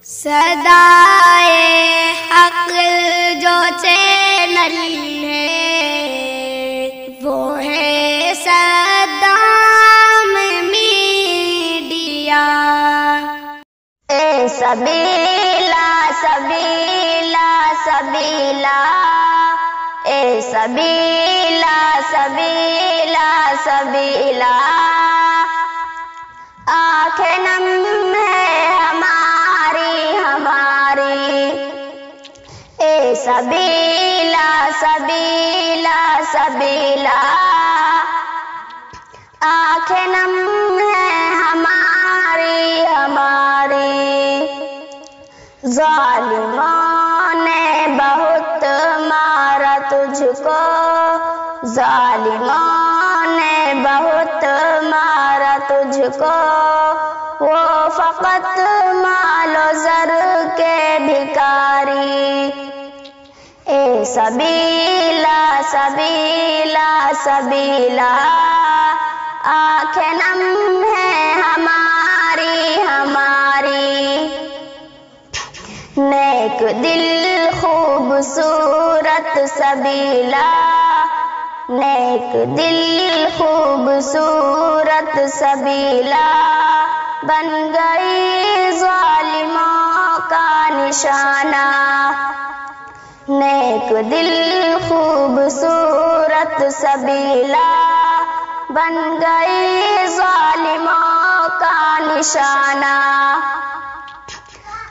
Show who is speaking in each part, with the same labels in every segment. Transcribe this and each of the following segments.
Speaker 1: صدائے حق جو چینل ہے وہ ہے صدام میڈیا۔
Speaker 2: اے سبیلا سبیلا سبیلا، اے سبیلا سبیلا سبیلا، آنکھیں نم ہے ہماری ہماری، اے سبیلا سبیلا سبیلا، آنکھیں نم ہے ہماری ہماری۔ ظالموں نے بہت مارا تجھ کو، ظالموں نے بہت مارا تجھ کو، وہ فقط مال و زر کے بھکاری۔ اے سبیلا سبیلا سبیلا، آنکھیں نم ہے ہماری ہماری۔ نیک دل خوبصورت سبیلا، نیک دل خوبصورت سبیلا، بن گئی ظالموں کا نشانہ۔ نیک دل خوبصورت سبیلا، بن گئی ظالموں کا نشانہ۔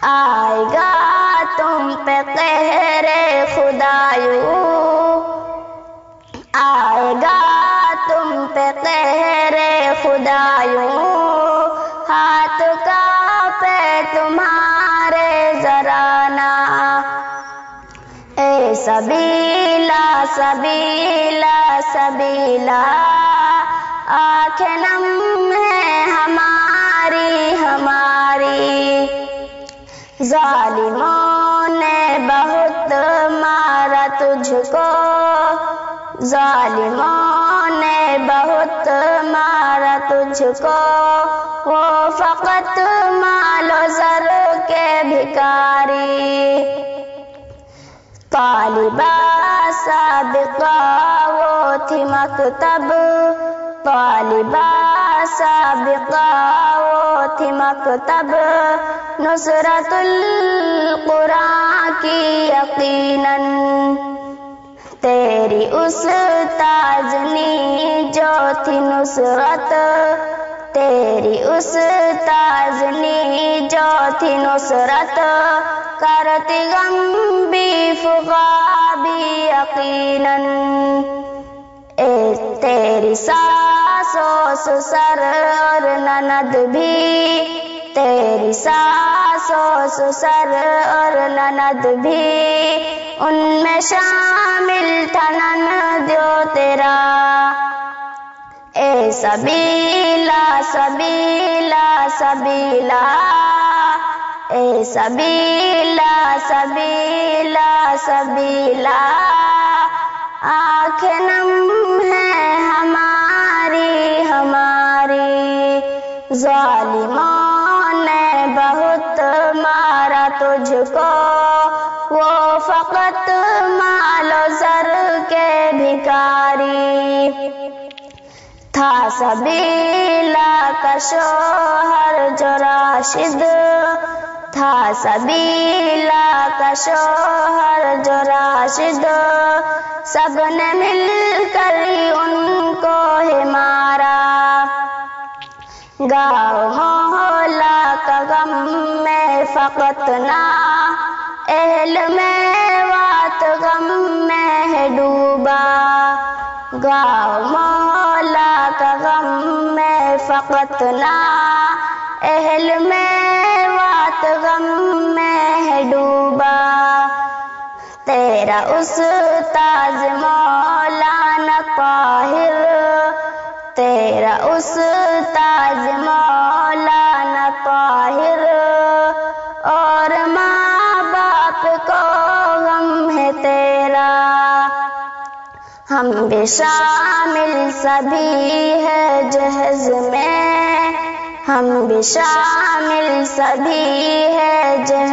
Speaker 2: آئے گا تم پہ قہر خدایوں، آئے گا تم پہ قہر خدایوں، ہاتھ کانپے تمہارے ذرا نا۔ اے سبیلا سبیلا سبیلا، آنکھیں نم ہے ہماری ہماری۔ ظالموں نے بہت مارا تجھ کو، ظالموں نے بہت مارا تجھ کو، وہ فقط مال و زر کے بھکاری۔ طالبہ سابقہ وہ تھی مکتب، طالبہ سابقہ وہ تھی مکتب، نصرت القرآن کی یقیناً۔ تیری اس تاجنی جو تھی نصرت، تیری اس تاجنی جو تھی نصرت، کرتی غم بھی فغا بھی یقیناً۔ اے تیری ساس و سسر اور نند بھی، تیری ساس و سسر اور نند بھی، ان میں شامل تھا نندو تیرا۔ اے سبیلا سبیلا سبیلا، اے سبیلا سبیلا سبیلا، آنکھیں نم ہے ہماری ہماری۔ ظالموں نے بہت مارا تجھ کو، وہ فقط مال و زر کے بھکاری۔ تھا سبیلا کا شوہر جو راشد، تھا سبیلا کا شوہر جو راشد، سب نے مل کر ان کو ہی مارا۔ گاؤں محلہ کا غم میں فقط نہ، اہل میوات غم میں ہے ڈوبا۔ گاؤں محلہ کا غم میں فقط نہ، اہل میوات غم میں ہے ڈوبا۔ تیرا استاذ مولانا طاہر، تیرا استاذ مولانا طاہر، اور ماں باپ کو غم ہے تیرا۔ ہم بھی شامل سبھی ہے جہز میں، ہم بھی شامل سبھی ہے جہز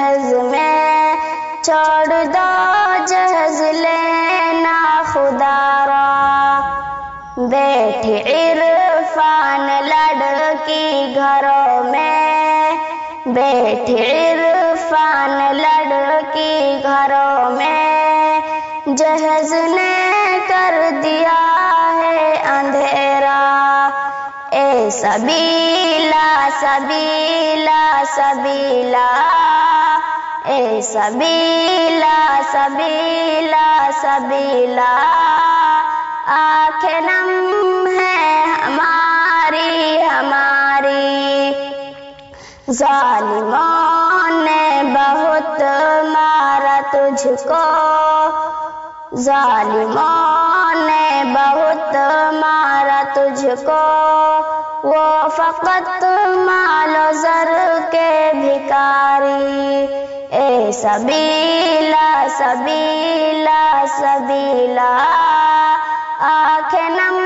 Speaker 2: چھوڑ دو جہز لینا خدا را، بیٹھی عرفان لڑکی گھروں میں، بیٹھی عرفان لڑکی گھروں میں، جہز نے کر دیا ہے اندھیرا، اے سبیلا سبیلا سبیلا، اے سبیلا سبیلا سبیلا، آنکھیں نم ہے ہماری ہماری، ظالموں نے بہت مارا تجھ کو، ظالموں نے بہت مارا تجھ کو، وہ فقط مال و زر کے بھکاری، اے سبیلا سبیلا سبیلا، آنکھیں نم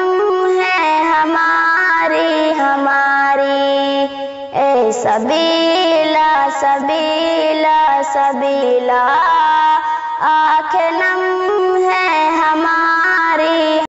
Speaker 2: ہے ہماری ہماری، اے سبیلا سبیلا سبیلا، آنکھیں نم